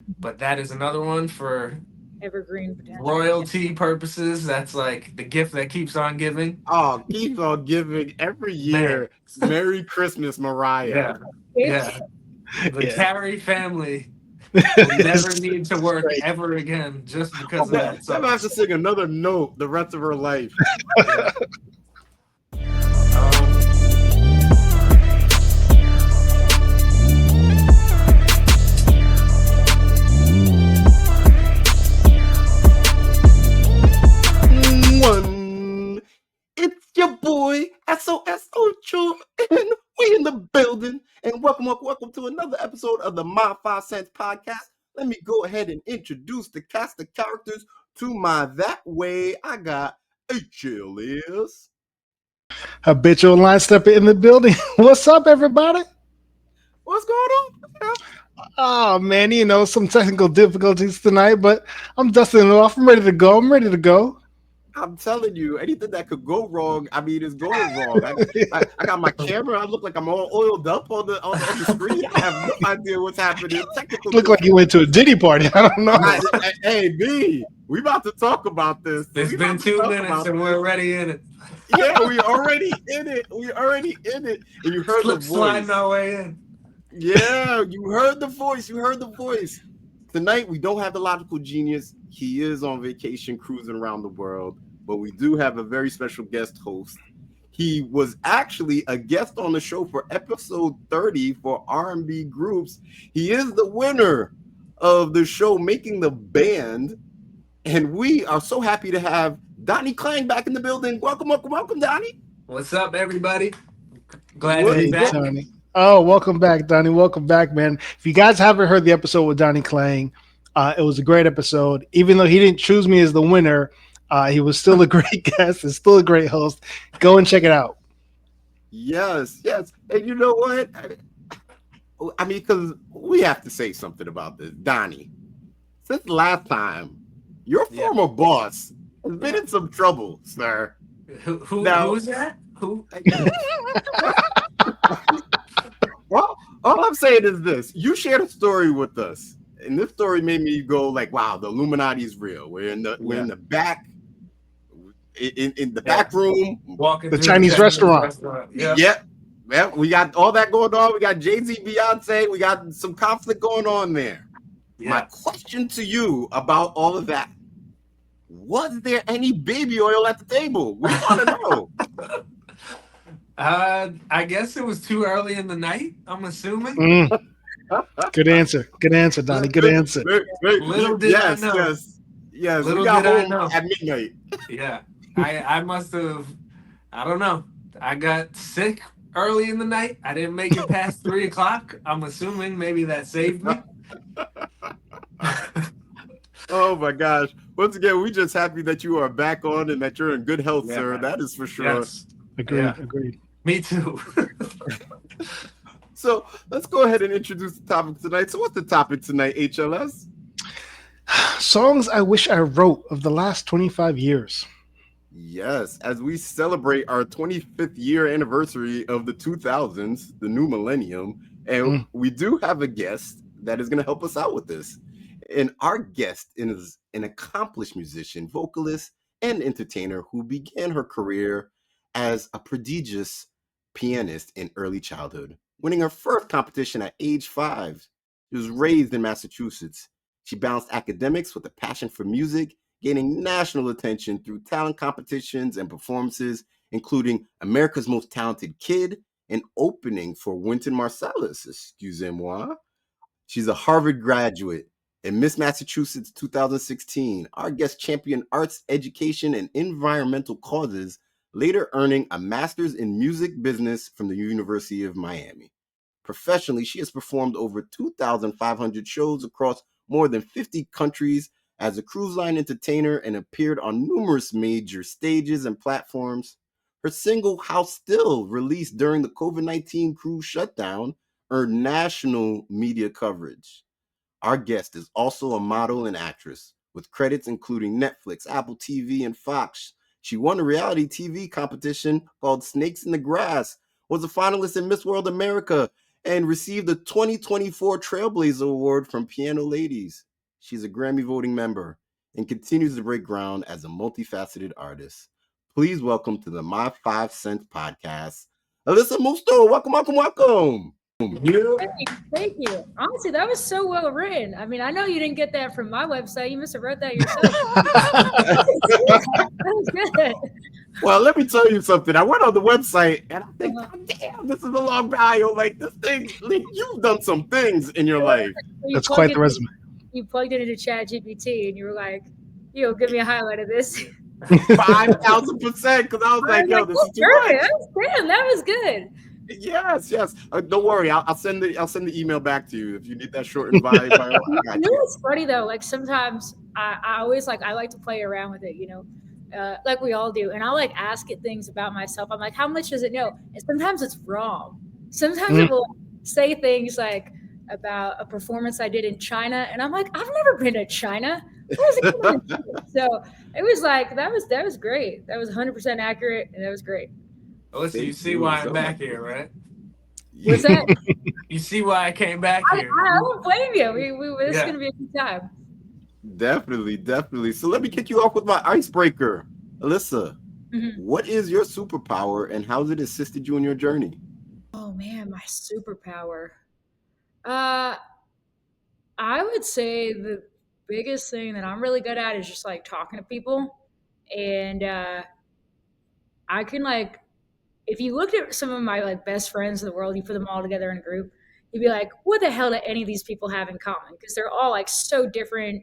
but that is another one for Evergreen potential. Yeah. royalty purposes. That's like the gift that keeps on giving. Oh, keep on giving every Man, year. Merry Christmas, Mariah. yeah, yeah. The Yeah. Carey family will never It's need to work great. ever again just because of Never that song. have to sing another note the rest of her life. Yeah. Um, One. It's your boy, SoSo Juv, and we in the building. And welcome to another episode of the My 5 Cents podcast. Let me go ahead and introduce the cast of characters to my that way. I got HLS. habitual line stepper in the building. What's up, everybody? What's going on? Oh man, some technical difficulties tonight, but I'm dusting it off. I'm ready to go. I'm ready to go. I'm telling you, anything that could go wrong, I mean, is going wrong. I got my camera. I look like I'm all oiled up on the screen. I have no idea what's happening. Technical Look like you went to a Diddy party. I don't know. Hey, B, we about to talk about this. it's We been about to 2 minutes about and we're this. already in it. Yeah, we already in it. We already in it. And you heard Slip the sliding voice. our way in. Yeah, you heard the voice. You heard the voice. Tonight, we don't have the logical genius. He is on vacation cruising around the world, but we do have a very special guest host. He was actually a guest on the show for episode 30 for R&B groups. He is the winner of the show Making the Band, and we are so happy to have Donnie Klang back in the building. Welcome, Donnie. What's up, everybody? Glad to What? be Hey, back. Tony. Oh, welcome back, Donnie. Welcome back, man. If you guys haven't heard the episode with Donnie Klang, it was a great episode. Even though he didn't choose me as the winner, he was still a great guest and still a great host. Go and check it out. Yes. And you know what? I mean, because we have to say something about this. Donnie, since last time, your Yeah. former boss has been in some trouble, sir. Now, Who's that? Who? well, all I'm saying is this. You shared a story with us, and this story made me go like, wow, the Illuminati is real. We're in the back, in the back room. Walking The through the Chinese restaurant. Yeah. Yep. Well, we got all that going on. We got Jay-Z, Beyonce. We got some conflict going on there. My Yeah. question to you about all of that: was there any baby oil at the table? We want to know. I guess it was too early in the night. I'm assuming. Mm, good answer. Good answer, Donnie. Good answer. Little did I know. Yes. Little We got did I home know. at midnight. Yeah. I must have. I don't know. I got sick early in the night. I didn't make it past 3 o'clock. I'm assuming maybe that saved me. Oh my gosh! Once again, we just happy that you are back on and that you're in good health, Yeah, sir. man. That is for sure. Yes. Agreed. Yeah. Agreed. Me too. So let's go ahead and introduce the topic tonight. So what's the topic tonight, HLS? Songs I wish I wrote of the last 25 years. Yes, as we celebrate our 25th year anniversary of the 2000s, the new millennium, and we do have a guest that is going to help us out with this. And our guest is an accomplished musician, vocalist, and entertainer who began her career as a prodigious pianist in early childhood, winning her first competition at age 5. She was raised in Massachusetts. She balanced academics with a passion for music, gaining national attention through talent competitions and performances, including America's Most Talented Kid and opening for Wynton Marsalis, excusez-moi. She's a Harvard graduate and Miss Massachusetts 2016. Our guest championed arts education and environmental causes, later earning a master's in music business from the University of Miami. Professionally, she has performed over 2,500 shows across more than 50 countries as a cruise line entertainer and appeared on numerous major stages and platforms. Her single House Still, released during the COVID-19 cruise shutdown, earned national media coverage. Our guest is also a model and actress, with credits including Netflix, Apple TV, and Fox. She won a reality TV competition called Snakes in the Grass, was a finalist in Miss World America, and received the 2024 Trailblazer Award from Piano Ladies. She's a Grammy voting member and continues to break ground as a multifaceted artist. Please welcome to the My 5 Cents podcast, Alissa Musto. Welcome, welcome, welcome. Thank you. Honestly, that was so well written. I mean, I know you didn't get that from my website. You must have wrote that yourself. That was good. Well, let me tell you something. I went on the website and I think, God damn, this is a long bio. Like this thing, like, you've done some things in your life. That's quite the resume. You plugged it into ChatGPT and you were like, "Yo, give me a highlight of this." 5,000%. Because I was like, yo, this is too much. That was good. Yes. Don't worry. I'll send the email back to you if you need that shortened bio. You know what's funny though? Like sometimes I always like to play around with it, you know, like we all do. And I'll like ask it things about myself. I'm like, how much does it know? And sometimes it's wrong. Sometimes it will say things like about a performance I did in China, and I'm like, I've never been to China. So it was like that was great. That was 100% accurate, and that was great. Listen, you see why I'm back here, right? What's that? You see why I came back here. I don't blame you. This is gonna be a good time. Definitely. So let me kick you off with my icebreaker. Alissa, what is your superpower and how has it assisted you in your journey? Oh man, my superpower. I would say the biggest thing that I'm really good at is just like talking to people. And I can like, if you looked at some of my like best friends in the world, you put them all together in a group, you'd be like, what the hell do any of these people have in common? Because they're all like so different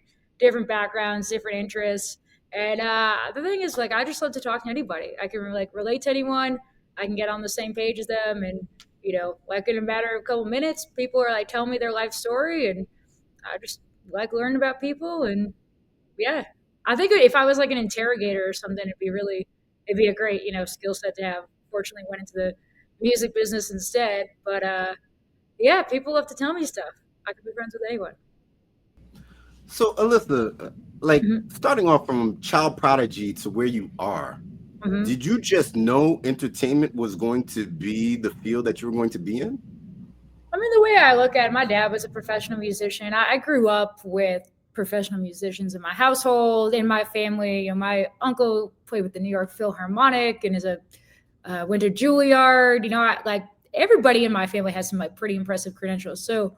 backgrounds, different interests. And the thing is, like, I just love to talk to anybody. I can like relate to anyone. I can get on the same page as them, and you know, like in a matter of a couple minutes, people are like telling me their life story, and I just like learning about people. And yeah, I think if I was like an interrogator or something, it'd be a great, you know, skill set to have. Fortunately, went into the music business instead. But yeah, people love to tell me stuff. I could be friends with anyone. So, Alissa, like starting off from child prodigy to where you are, did you just know entertainment was going to be the field that you were going to be in? I mean, the way I look at it, my dad was a professional musician. I grew up with professional musicians in my household, in my family. You know, my uncle played with the New York Philharmonic and went to Juilliard. You know, like everybody in my family has some like pretty impressive credentials. So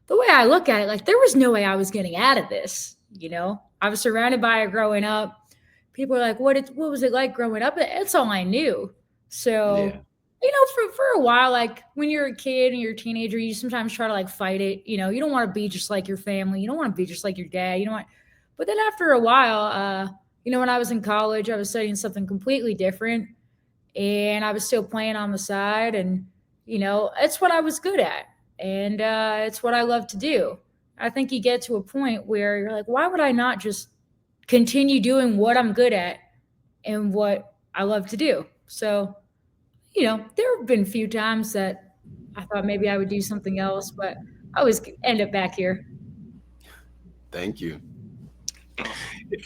the way I look at it, like there was no way I was getting out of this. You know, I was surrounded by it growing up. People are like, what was it like growing up? It's all I knew. So, you know, for a while, like when you're a kid and you're a teenager, you sometimes try to like fight it. You know, you don't want to be just like your family. You don't want to be just like your dad. You don't want, but then after a while, you know, when I was in college, I was studying something completely different and I was still playing on the side. And, you know, it's what I was good at. And it's what I love to do. I think you get to a point where you're like, why would I not just continue doing what I'm good at and what I love to do? So, you know, there have been a few times that I thought maybe I would do something else, but I always end up back here. Thank you.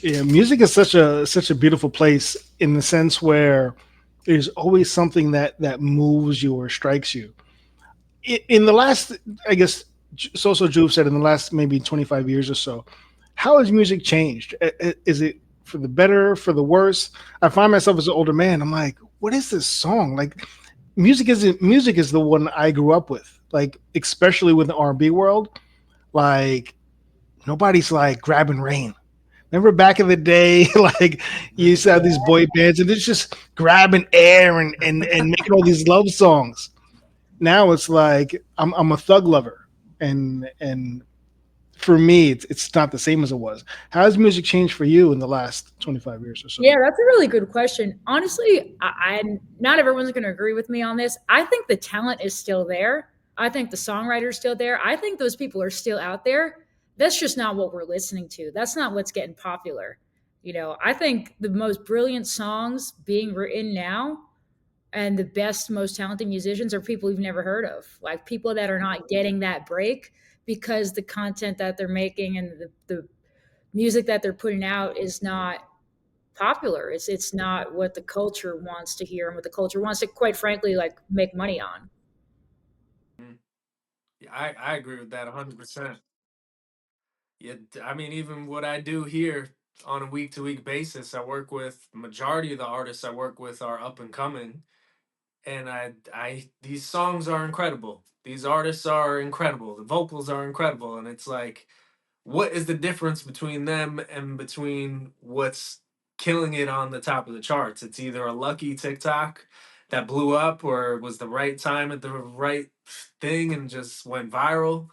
Yeah, music is such a beautiful place in the sense where there's always something that moves you or strikes you. In the last, I guess, SoSo Juv said in the last maybe 25 years or so, how has music changed? Is it for the better, for the worse? I find myself as an older man, I'm like, what is this song? Like, music is the one I grew up with, like, especially with the R&B world. Like, nobody's like grabbing rain. Remember back in the day, like you used to have these boy bands and it's just grabbing air and making all these love songs. Now it's like I'm a thug lover, and for me it's not the same as it was. How has music changed for you in the last 25 years or so? Yeah, that's a really good question. Honestly, I not everyone's going to agree with me on this. I think the talent is still there. I think the songwriter's still there. I think those people are still out there. That's just not what we're listening to. That's not what's getting popular. You know, I think the most brilliant songs being written now and the best, most talented musicians are people you've never heard of, like people that are not getting that break because the content that they're making and the music that they're putting out is not popular. It's not what the culture wants to hear and what the culture wants to, quite frankly, like make money on. I agree with that 100%. Yeah, I mean, even what I do here on a week to week basis, I work with majority of the artists I work with are up and coming, and these songs are incredible. These artists are incredible. The vocals are incredible, and it's like, what is the difference between them and between what's killing it on the top of the charts? It's either a lucky TikTok that blew up, or it was the right time at the right thing and just went viral,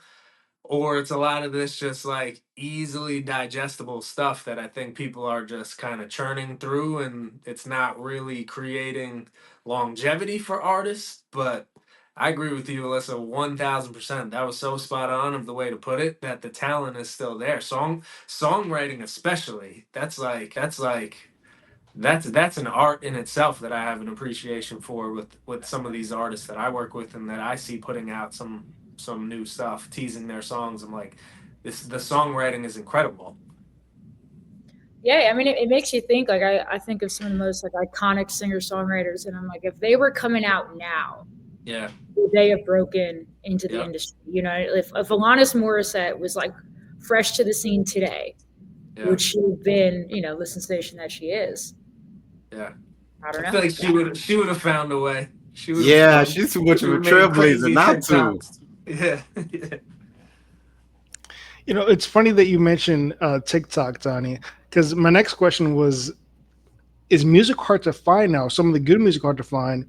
or it's a lot of this just like easily digestible stuff that I think people are just kind of churning through, and it's not really creating longevity for artists. But I agree with you, Alyssa, 1000%. That was so spot on of the way to put it, that the talent is still there. Songwriting especially. That's an art in itself that I have an appreciation for with some of these artists that I work with and that I see putting out some new stuff, teasing their songs. I'm like, the songwriting is incredible. Yeah, I mean, it makes you think. Like, I think of some of the most like iconic singer songwriters, and I'm like, if they were coming out now, Yeah. would they have broken into the Yep. industry? You know, if Alanis Morissette was like fresh to the scene today, Yeah. would she have been, you know, the sensation that she is? Yeah. I don't I know. feel like she would have found a way. She would have Yeah, found she's too much she of a would have made trailblazer crazy not to. TikToks. Yeah. Yeah. You know, it's funny that you mentioned TikTok, Donnie, because my next question was, is music hard to find now? Some of the good music hard to find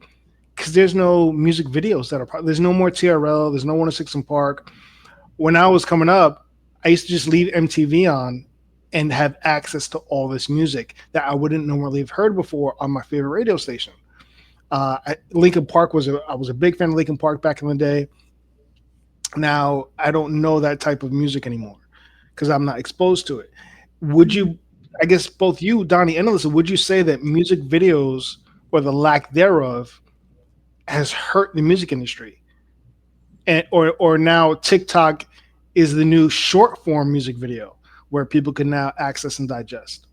because there's no music videos that are. There's no more TRL. There's no 106 in Park. When I was coming up, I used to just leave MTV on and have access to all this music that I wouldn't normally have heard before on my favorite radio station. Linkin Park I was a big fan of Linkin Park back in the day. Now I don't know that type of music anymore because I'm not exposed to it. Would you? I guess both you, Donnie and Alyssa, would you say that music videos or the lack thereof has hurt the music industry, and or now TikTok is the new short form music video where people can now access and digest?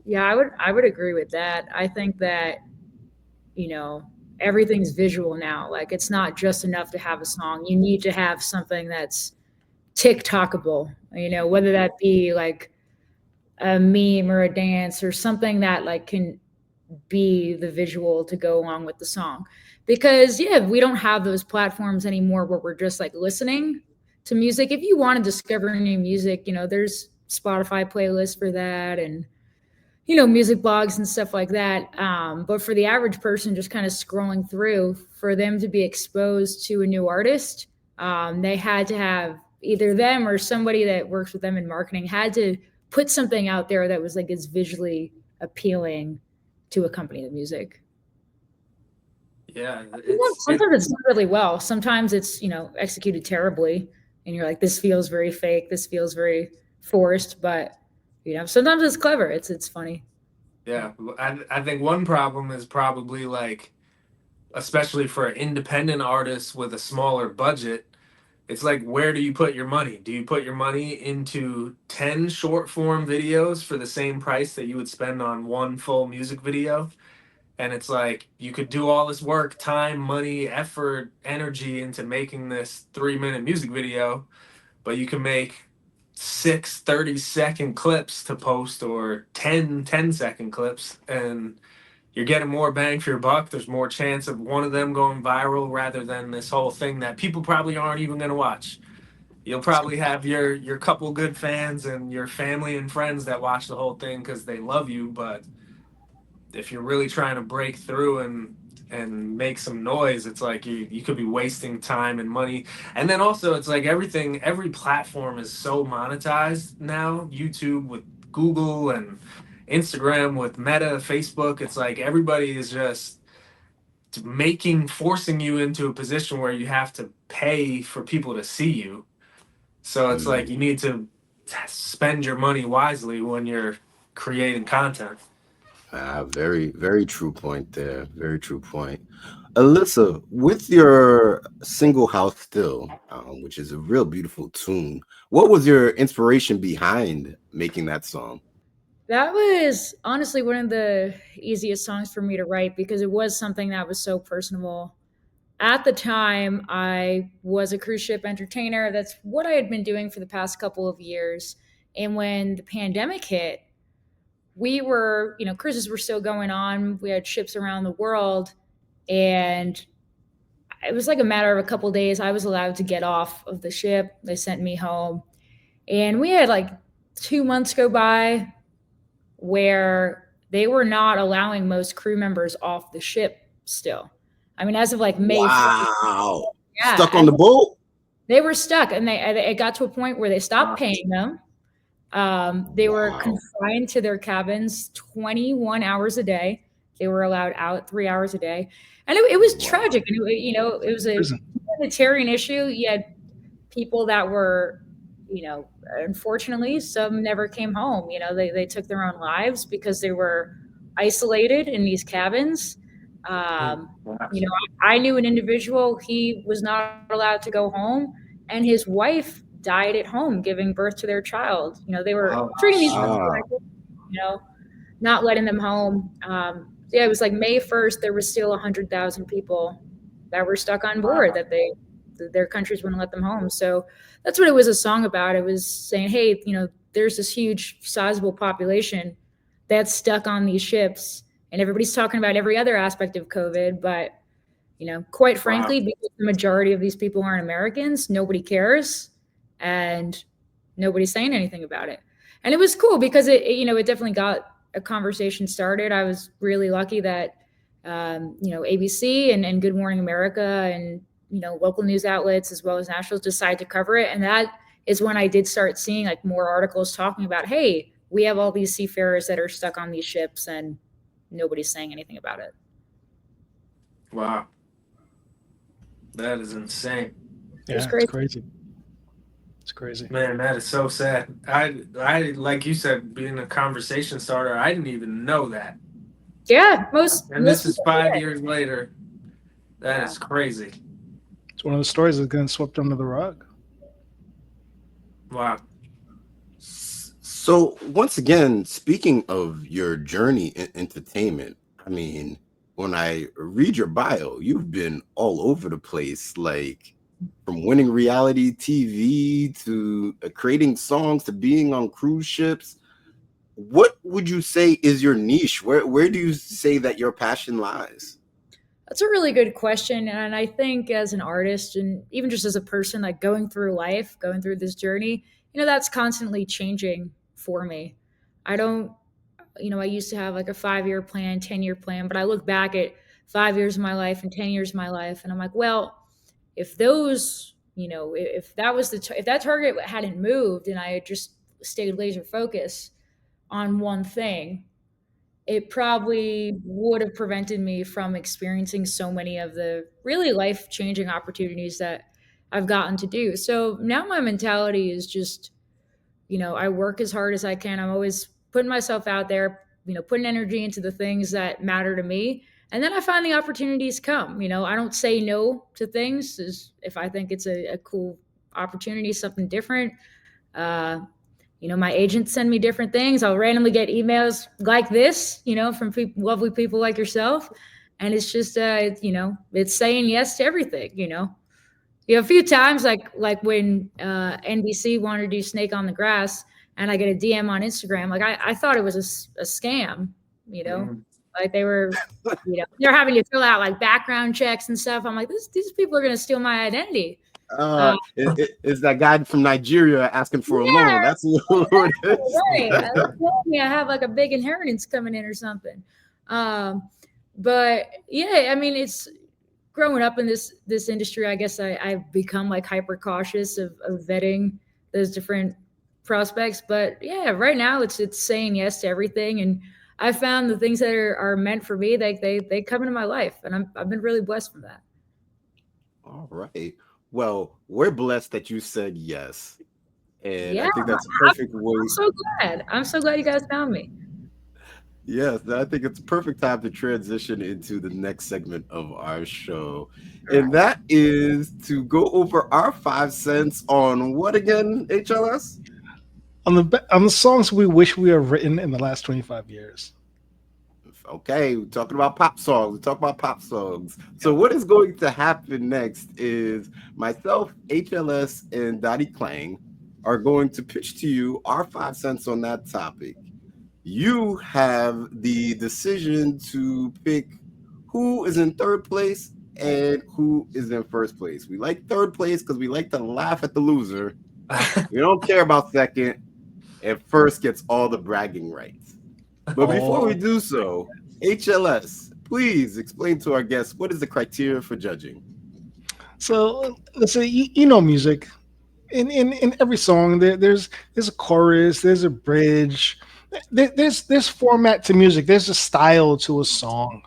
Yeah, I would agree with that. I think that, you know, everything's visual now. Like, it's not just enough to have a song. You need to have something that's TikTokable, you know, whether that be like a meme or a dance or something that like can be the visual to go along with the song. Because yeah, we don't have those platforms anymore where we're just like listening to music. If you want to discover new music, you know, there's Spotify playlists for that, and you know, music blogs and stuff like that. But for the average person just kind of scrolling through, for them to be exposed to a new artist, they had to have either them or somebody that works with them in marketing had to put something out there that was like as visually appealing to accompany the music. Yeah. Sometimes it's done really well. Sometimes it's, you know, executed terribly, and you're like, this feels very fake. This feels very forced. But you know, sometimes it's clever. It's funny. Yeah. I think one problem is probably like, especially for independent artists with a smaller budget, it's like, where do you put your money? Do you put your money into 10 short form videos for the same price that you would spend on one full music video? And it's like, you could do all this work, time, money, effort, energy into making this 3-minute music video, but you can make 6 30-second clips to post, or 10 10-second clips, and you're getting more bang for your buck. There's more chance of one of them going viral rather than this whole thing that people probably aren't even going to watch. You'll probably have your couple good fans and your family and friends that watch the whole thing because they love you. But if you're really trying to break through and make some noise, it's like you could be wasting time and money. And then also, it's like every platform is so monetized now. YouTube with Google, and Instagram with Meta, Facebook. It's like everybody is just forcing you into a position where you have to pay for people to see you. So it's like you need to spend your money wisely when you're creating content. Very, very true point there. Very true point. Alyssa, with your single House Still, which is a real beautiful tune, what was your inspiration behind making that song? That was honestly one of the easiest songs for me to write because it was something that was so personable at the time, I was a cruise ship entertainer. That's what I had been doing for the past couple of years. And when the pandemic hit, we were, cruises were still going on. We had ships around the world. And it was like a matter of a couple of days. I was allowed to get off of the ship. They sent me home. And we had like 2 months go by where they were not allowing most crew members off the ship still. I mean, as of like May 1st. Wow. Yeah, Stuck on the boat? They were stuck, and it got to a point where they stopped paying them. They were confined to their cabins 21 hours a day. They were allowed out 3 hours a day. And it was tragic. And it was a humanitarian issue. You had people that were, unfortunately, some never came home. They took their own lives because they were isolated in these cabins. I knew an individual, he was not allowed to go home, and his wife died at home giving birth to their child. They were treating these people like, not letting them home. It was like May 1st, there was still 100,000 people that were stuck on board that their countries wouldn't let them home. So that's what it was a song about. It was saying, hey, there's this huge sizable population that's stuck on these ships, and everybody's talking about every other aspect of COVID, but quite frankly, because the majority of these people aren't Americans, nobody cares, and nobody's saying anything about it. And it was cool because it definitely got a conversation started. I was really lucky that ABC and Good Morning America and local news outlets as well as nationals decided to cover it, and that is when I did start seeing like more articles talking about, hey, we have all these seafarers that are stuck on these ships and nobody's saying anything about it. Wow. That is insane. Yeah, it's crazy. It's crazy. Man, that is so sad. I like you said, being a conversation starter, I didn't even know that. Yeah, this is 5 years later. That is crazy. It's one of the stories that's getting swept under the rug. Wow. So once again, speaking of your journey in entertainment, I mean, when I read your bio, you've been all over the place, like from winning reality TV to creating songs to being on cruise ships. What would you say is your niche? Where do you say that your passion lies? That's a really good question. And I think as an artist and even just as a person, like going through life, going through this journey, that's constantly changing for me. I don't, I used to have like a 5-year plan, 10-year plan, but I look back at 5 years of my life and 10 years of my life, and I'm like, well, if those, if that target hadn't moved and I had just stayed laser focused on one thing, it probably would have prevented me from experiencing so many of the really life-changing opportunities that I've gotten to do. So now my mentality is just, I work as hard as I can. I'm always putting myself out there, putting energy into the things that matter to me. And then I find the opportunities come. I don't say no to things if I think it's a cool opportunity, something different. My agents send me different things. I'll randomly get emails like this, from lovely people like yourself. And it's just, it's saying yes to everything, a few times, like when NBC wanted to do Snake on the Grass, and I get a DM on Instagram, like I thought it was a scam, like they were, they're having to fill out like background checks and stuff. I'm like, these people are going to steal my identity. It's that guy from Nigeria asking for a loan. That's what it is. Right. I have like a big inheritance coming in or something. But yeah, I mean, it's growing up in this industry. I guess I've become like hyper cautious of vetting those different prospects. But yeah, right now it's saying yes to everything, and I found the things that are meant for me. They come into my life, and I've been really blessed from that. All right. Well, we're blessed that you said yes. And I think that's a perfect way. I'm so glad you guys found me. Yes, I think it's a perfect time to transition into the next segment of our show. And that is to go over our 5 cents on what again, HLS? On the songs we wish we had written in the last 25 years. Okay, we're talking about pop songs. We talk about pop songs. So what is going to happen next is myself, HLS, and Donnie Klang are going to pitch to you our 5 cents on that topic. You have the decision to pick who is in third place and who is in first place. We like third place because we like to laugh at the loser. We don't care about second, and first gets all the bragging rights. But before we do so, HLS, please explain to our guests what is the criteria for judging. So let's say you know music. In every song, there's a chorus, there's a bridge, there's format to music, there's a style to a song.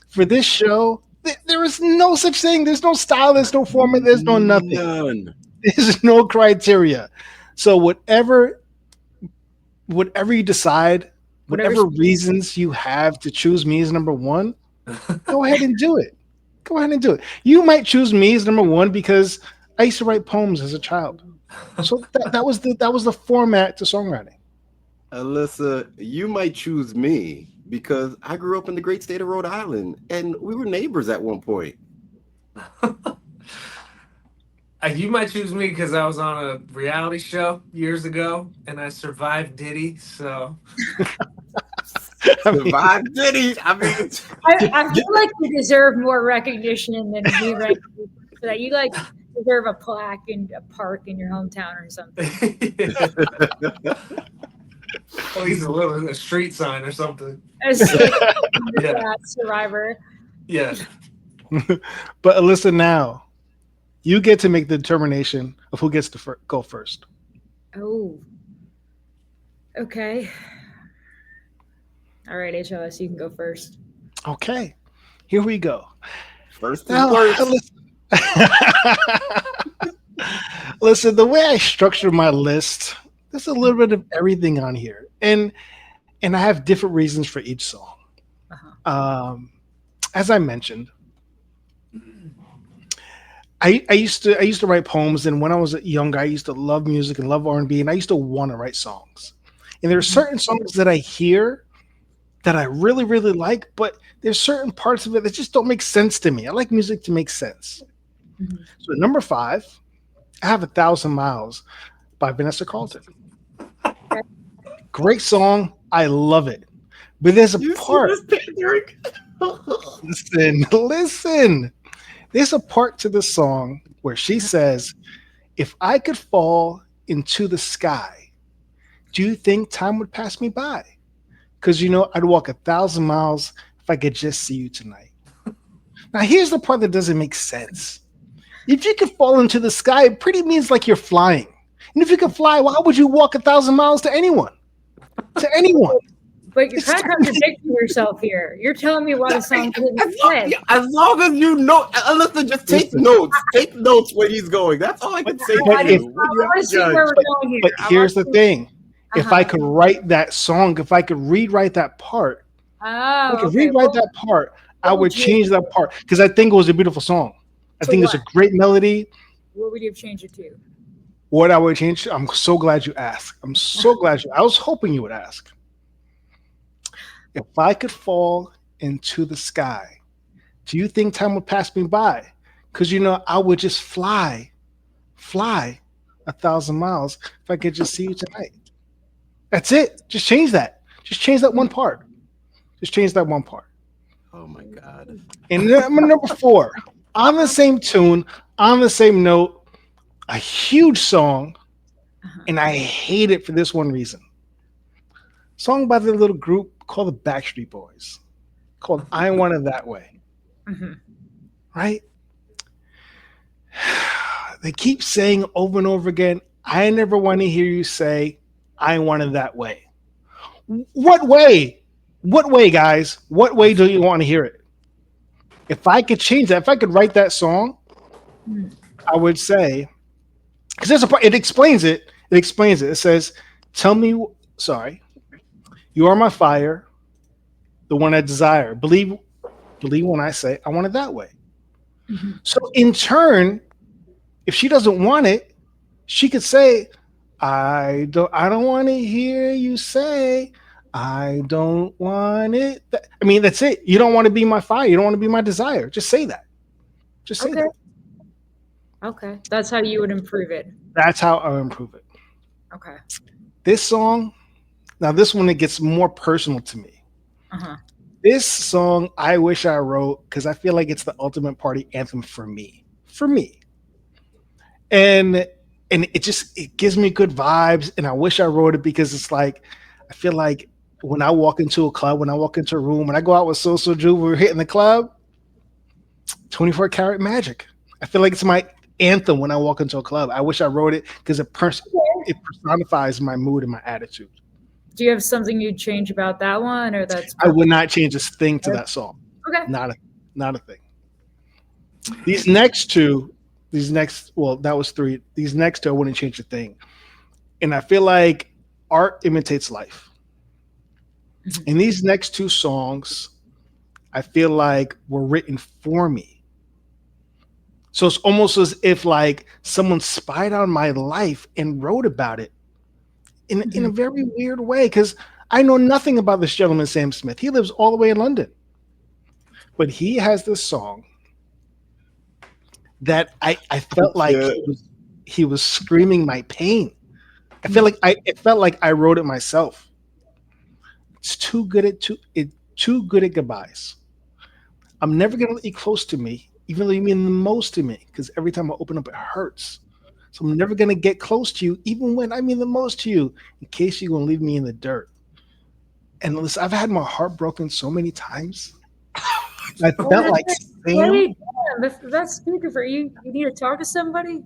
For this show, there is no such thing. There's no style, there's no format, there's no nothing. None. There's no criteria. So whatever you decide, whatever reasons you have to choose me as number one, go ahead and do it. Go ahead and do it. You might choose me as number one because I used to write poems as a child. So that was the format to songwriting. Alissa, you might choose me because I grew up in the great state of Rhode Island and we were neighbors at one point. You might choose me because I was on a reality show years ago and I survived Diddy. So survived Diddy. I feel like you deserve more recognition than me right now. So that you like deserve a plaque in a park in your hometown or something. At least a street sign or something. Survivor. Yeah. But Alissa, now you get to make the determination of who gets to go first. Oh. Okay. All right, HLS, you can go first. Okay. Here we go. First now, first. Listen, the way I structure my list, there's a little bit of everything on here, and I have different reasons for each song. As I mentioned, I used to write poems, and when I was younger, I used to love music and love R&B, and I used to want to write songs. And there are certain songs that I hear that I really, really like, but there's certain parts of it that just don't make sense to me. I like music to make sense. So at number 5, I have 1,000 Miles by Vanessa Carlton. Great song. I love it. But there's a part. Listen. There's a part to the song where she says, if I could fall into the sky, do you think time would pass me by? Because, I'd walk 1,000 miles if I could just see you tonight. Now, here's the part that doesn't make sense. If you could fall into the sky, it pretty means like you're flying. And if you could fly, why would you walk 1,000 miles to anyone? To anyone. But you're kind of contradicting yourself here. You're telling me why the song didn't fit. As long as you know, Alissa, just take notes. Take notes where he's going. That's all I can say to you. I want to see where we're going here. But here's the thing. If I could write that song, if I could rewrite that part, that part, I would change that part because I think it was a beautiful song. I think it's a great melody. What would you have changed it to? What I would change? I'm so glad you asked. I was hoping you would ask. If I could fall into the sky, do you think time would pass me by? Because, I would just fly 1,000 miles if I could just see you tonight. That's it. Just change that. Just change that one part. Oh, my God. And number 4, on the same tune, on the same note, a huge song, and I hate it for this one reason. Song by the little group called the Backstreet Boys, called I Want It That Way. Right? They keep saying over and over again, I never want to hear you say, I want it that way. What way? What way, guys? What way do you want to hear it? If I could change that, if I could write that song, I would say, because there's a part, it explains it. It says, you are my fire, the one I desire. Believe when I say I want it that way. So in turn, if she doesn't want it, she could say, I don't want to hear you say I don't want it. I mean, that's it. You don't want to be my fire. You don't want to be my desire. Just say that. Just say Okay. that. Okay. That's how you would improve it. That's how I improve it. Okay. This song, now this one, it gets more personal to me. Uh-huh. This song, I wish I wrote because I feel like it's the ultimate party anthem for me. For me. And it gives me good vibes. And I wish I wrote it because it's like I feel like when I walk into a club, when I walk into a room, when I go out with SoSo Juv, we're hitting the club, 24 karat magic. I feel like it's my anthem when I walk into a club. I wish I wrote it because it personifies my mood and my attitude. Do you have something you'd change about that one, or that's I would not change a thing to that song. okay? Not a thing. These next two, well, that was three. These next two, I wouldn't change a thing. And I feel like art imitates life. Mhm. And these next two songs, I feel like were written for me. So it's almost as if like someone spied on my life and wrote about it in a very weird way. Because I know nothing about this gentleman, Sam Smith. He lives all the way in London. But he has this song that I felt like Yeah. he was screaming my pain. I feel like it felt like I wrote it myself. It's too good at goodbyes. I'm never gonna let you close to me, even though you mean the most to me, because every time I open up it hurts. So I'm never gonna get close to you, even when I mean the most to you, in case you're gonna leave me in the dirt. And listen, I've had my heart broken so many times. I felt like Sam. Wait, if that's speaker for you, you need to talk to somebody.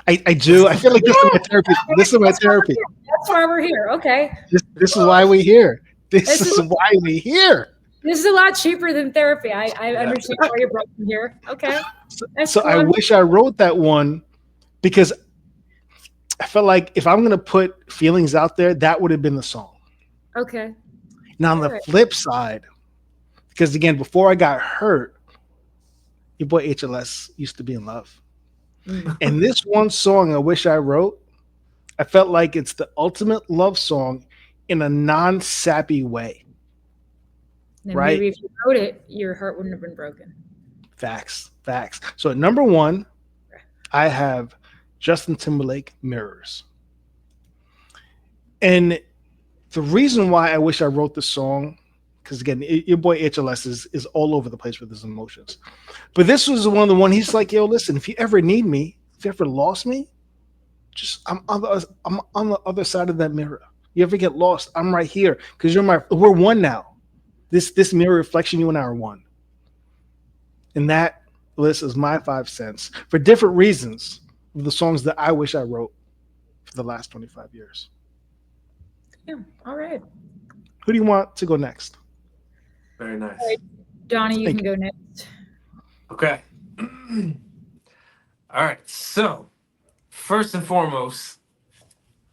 I do. I feel like this is my therapy. This is my therapy. That's why we're here. Okay. This is why we're here. This This is is- why we're here. This is a lot cheaper than therapy. I Yeah. understand why you're broken here. Okay. That's So I cool. wish I wrote that one because I felt like if I'm gonna put feelings out there, that would have been the song. Okay. Now on the Alright. flip side, because again, before I got hurt, your boy HLS used to be in love. Mm. And this one song I wish I wrote, I felt like it's the ultimate love song in a non-sappy way. Then Right. maybe if you wrote it, your heart wouldn't have been broken. Facts. So at number one, I have Justin Timberlake, Mirrors. And the reason why I wish I wrote this song, because again, your boy HLS is all over the place with his emotions. But this was the one he's like, yo, listen, if you ever need me, if you ever lost me, just I'm on the other side of that mirror. You ever get lost, I'm right here. Because we're one now. This mirror reflection, you and I are one. And that list is my 5 cents for different reasons of the songs that I wish I wrote for the last 25 years. Yeah. All right. Who do you want to go next? Very nice. Donnie, you Thank can go next. Okay. All right. So, first and foremost,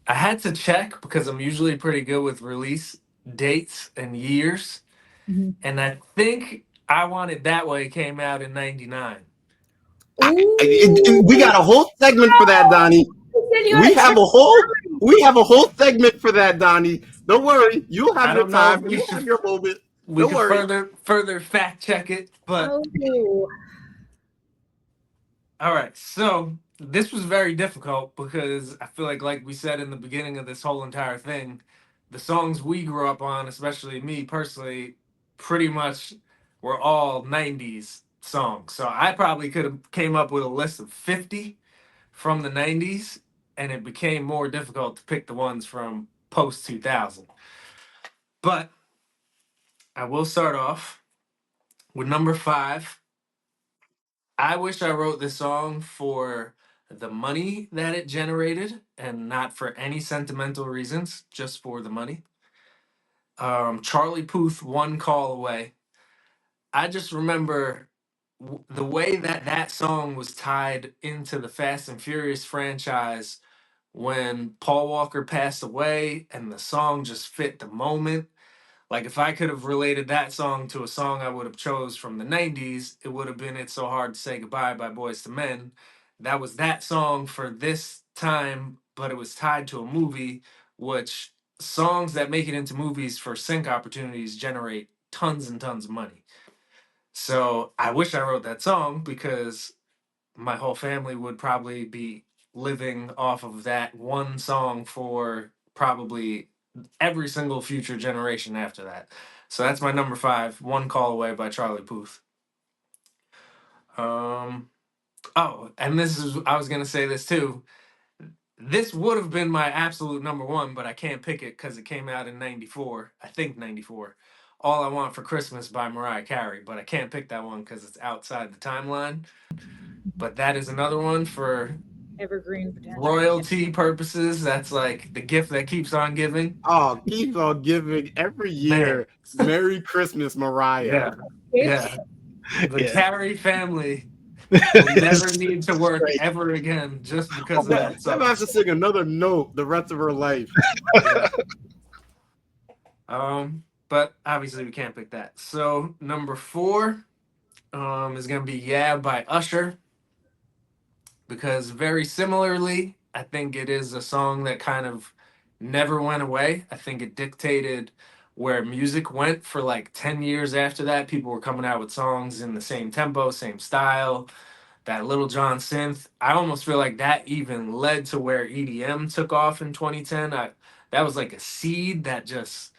I had to check because I'm usually pretty good with release dates and years. Mhm. And I think I Want It That Way came out in 99. We got a whole segment for that, Donnie. We have a whole segment for that, Donnie. Don't worry, you'll I have your don't know if time. we You'll should- have your moment. We Don't can worry. further fact check it, but Oh. all right. So this was very difficult because I feel like we said in the beginning of this whole entire thing, the songs we grew up on, especially me personally, pretty much were all 90s songs. So I probably could have came up with a list of 50 from the 90s, and it became more difficult to pick the ones from post 2000. But I will start off with number 5. I wish I wrote this song for the money that it generated and not for any sentimental reasons, just for the money. Charlie Puth, One Call Away. I just remember the way that song was tied into the Fast and Furious franchise when Paul Walker passed away and the song just fit the moment. Like if I could have related that song to a song I would have chose from the 90s, it would have been It's So Hard to Say Goodbye by Boyz II Men. That was that song for this time, but it was tied to a movie, which songs that make it into movies for sync opportunities generate tons and tons of money. So I wish I wrote that song because my whole family would probably be living off of that one song for probably every single future generation after that. So that's my number 5, One Call Away by Charlie Puth. Oh, and this is, I was going to say this too. This would have been my absolute number 1, but I can't pick it because it came out in 94. I think 94. All I Want for Christmas by Mariah Carey, but I can't pick that one because it's outside the timeline. But that is another one for Evergreen potential. royalty purposes. That's like the gift that keeps on giving. Oh, keep on giving every year. Man. Merry Christmas, Mariah. Yeah. The Yeah. Carey family will never need to work Great. ever again just because of that Never song. have to sing another note the rest of her life. Yeah. But obviously we can't pick that. So number 4 is gonna be Yeah by Usher. Because very similarly, I think it is a song that kind of never went away. I think it dictated where music went for like 10 years after that. People were coming out with songs in the same tempo, same style. That Little John synth, I almost feel like that even led to where EDM took off in 2010. That was like a seed that just,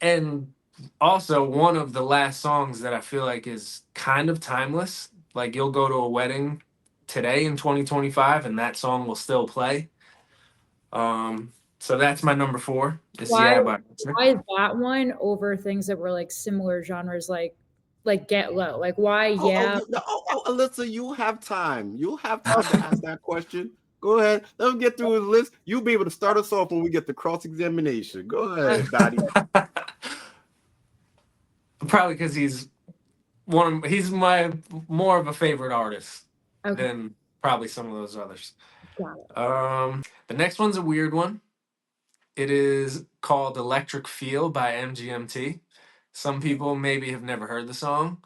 and also one of the last songs that I feel like is kind of timeless. Like you'll go to a wedding today in 2025 and that song will still play. So that's my number 4. It's Why by why that one over things that were like similar genres like Get Low? Like why Yeah? Alyssa, you have time. You'll have time to ask that question. Go ahead. Let him get through his list. You'll be able to start us off when we get the cross-examination. Go ahead, Dottie. Probably because he's my more of a favorite artist than probably some of those others. Got it. The next one's a weird one. It is called Electric Feel by MGMT. Some people maybe have never heard the song.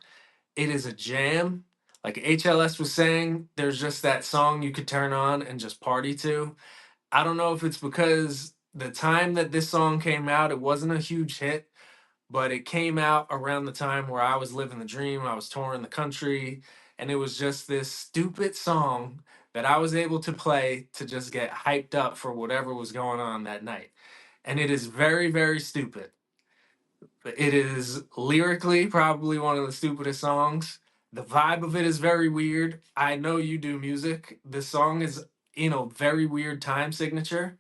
It is a jam. Like HLS was saying, there's just that song you could turn on and just party to. I don't know if it's because the time that this song came out, it wasn't a huge hit, but it came out around the time where I was living the dream. I was touring the country, and it was just this stupid song that I was able to play to just get hyped up for whatever was going on that night. And it is very, very stupid. It is lyrically probably one of the stupidest songs. The vibe of it is very weird. I know you do music. This song is in a very weird time signature,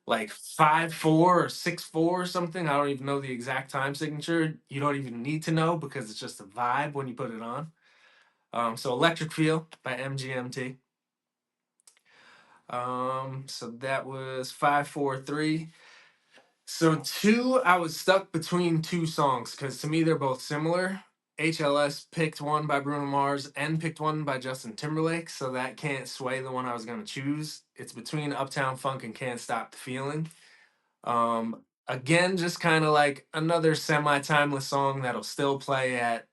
like 5/4 or 6/4 or something. I don't even know the exact time signature. You don't even need to know because it's just a vibe when you put it on. So Electric Feel by MGMT. So that was 543. So 2, I was stuck between 2 songs because to me they're both similar. HLS picked one by Bruno Mars and picked one by Justin Timberlake, so that can't sway the one I was going to choose. It's between Uptown Funk and Can't Stop the Feeling. Again, just kind of like another semi-timeless song that'll still play at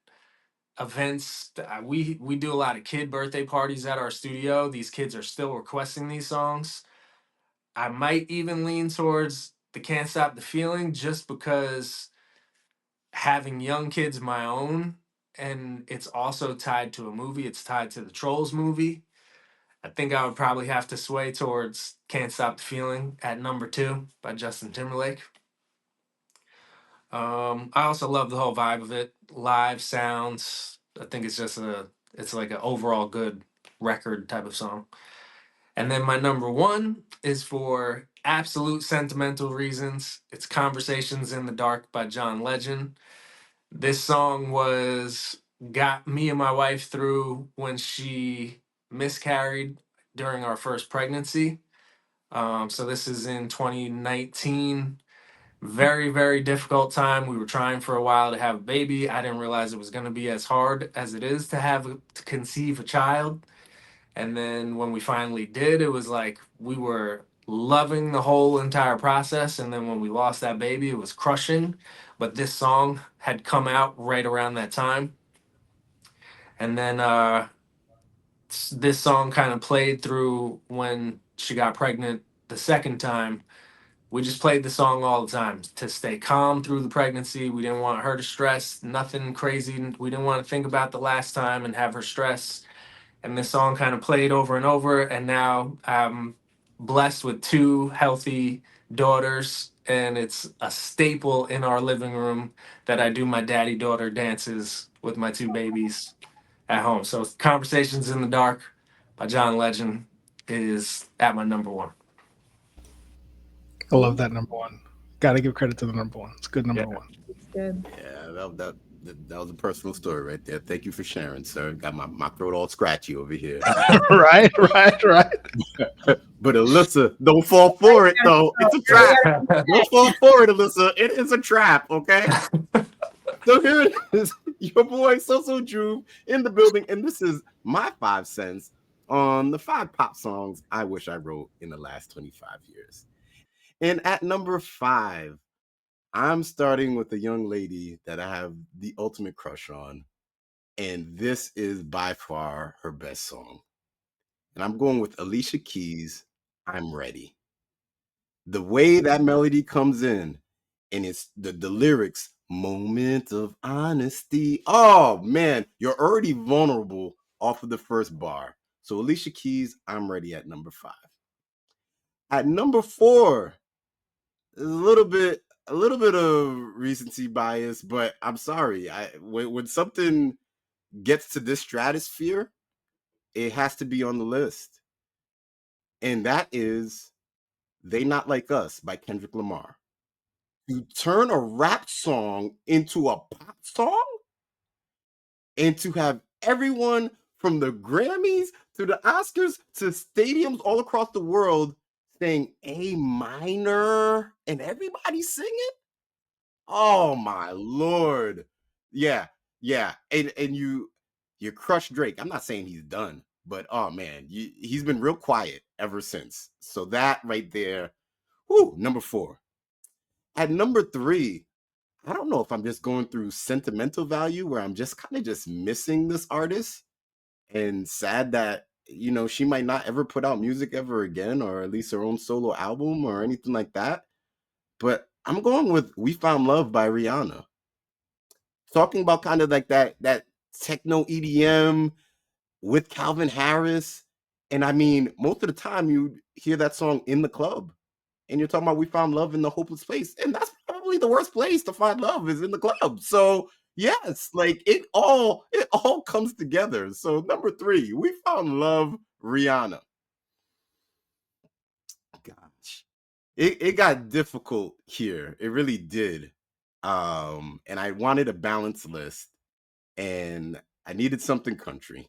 events. We do a lot of kid birthday parties at our studio. These kids are still requesting these songs. I might even lean towards the Can't Stop the Feeling just because having young kids of my own, and it's also tied to a movie. It's tied to the Trolls movie. I think I would probably have to sway towards Can't Stop the Feeling at number 2 by Justin Timberlake. I also love the whole vibe of it. Live sounds. I think it's like an overall good record type of song. And then my number 1 is for absolute sentimental reasons. It's Conversations in the Dark by John Legend. This song got me and my wife through when she miscarried during our first pregnancy. So this is in 2019. Very, very difficult time. We were trying for a while to have a baby. I didn't realize it was going to be as hard as it is to conceive a child. And then when we finally did, it was like we were loving the whole entire process. And then when we lost that baby, it was crushing. But this song had come out right around that time. And then this song kind of played through when she got pregnant the second time, we just played the song all the time to stay calm through the pregnancy. We didn't want her to stress, nothing crazy. We didn't want to think about the last time and have her stress. And this song kind of played over and over. And now I'm blessed with 2 healthy daughters, and it's a staple in our living room that I do my daddy-daughter dances with my 2 babies at home. So Conversations in the Dark by John Legend is at my number 1. I love that number 1. Got to give credit to the number 1. It's good number 1. Good. Yeah, that was a personal story right there. Thank you for sharing, sir. Got my throat all scratchy over here. right. But Alissa, don't fall for it though. It's a trap. Don't fall for it, Alissa. It is a trap, okay? So here it is. Your boy SoSo Juv in the building, and this is my 5 cents on the 5 pop songs I wish I wrote in the last 25 years. And at number 5, I'm starting with a young lady that I have the ultimate crush on, and this is by far her best song. And I'm going with Alicia Keys' I'm Ready. The way that melody comes in, and it's the lyrics, moment of honesty. Oh man, you're already vulnerable off of the first bar. So Alicia Keys, I'm Ready at number 5. At number 4, a little bit of recency bias, but I'm sorry. When something gets to this stratosphere, it has to be on the list. And that is They Not Like Us by Kendrick Lamar. You turn a rap song into a pop song, and to have everyone from the Grammys to the Oscars to stadiums all across the world saying A minor and everybody singing. Oh my Lord. Yeah. And you crush Drake. I'm not saying he's done, but oh man, he's been real quiet ever since. So that right there, number 4. At number 3, I don't know if I'm just going through sentimental value where I'm just kind of just missing this artist and sad that, she might not ever put out music ever again, or at least her own solo album or anything like that. But I'm going with We Found Love by Rihanna. Talking about kind of like that techno EDM with Calvin Harris. And I mean, most of the time you hear that song in the club. And you're talking about We Found Love in the hopeless place. And that's probably the worst place to find love, is in the club. So yes, like it all comes together. So number 3, We Found Love, Rihanna. Gosh. It got difficult here. It really did. And I wanted a balanced list, and I needed something country.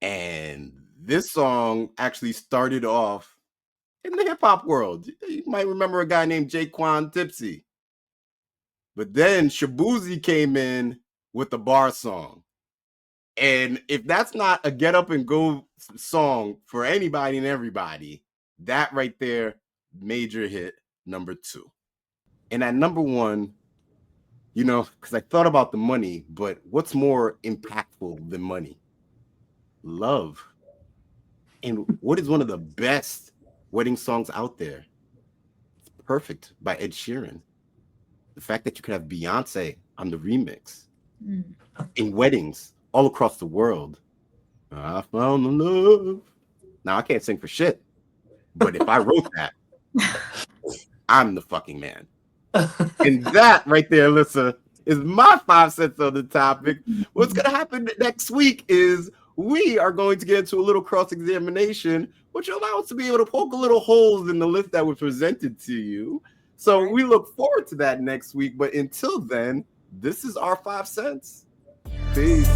And this song actually started off in the hip hop world. You might remember a guy named Jaquan Tipsy. But then Shabuzi came in with the bar song. And if that's not a get up and go song for anybody and everybody, that right there, major hit, number 2. And at number 1, because I thought about the money, but what's more impactful than money? Love. And what is one of the best wedding songs out there? It's Perfect by Ed Sheeran. The fact that you could have Beyonce on the remix in weddings all across the world. I found the love. Now, I can't sing for shit, but if I wrote that, I'm the fucking man. And that right there, Alissa, is my 5 cents on the topic. What's going to happen next week is we are going to get into a little cross-examination, which will allow us to be able to poke a little holes in the list that was presented to you. So we look forward to that next week. But until then, this is our 5 cents. Peace.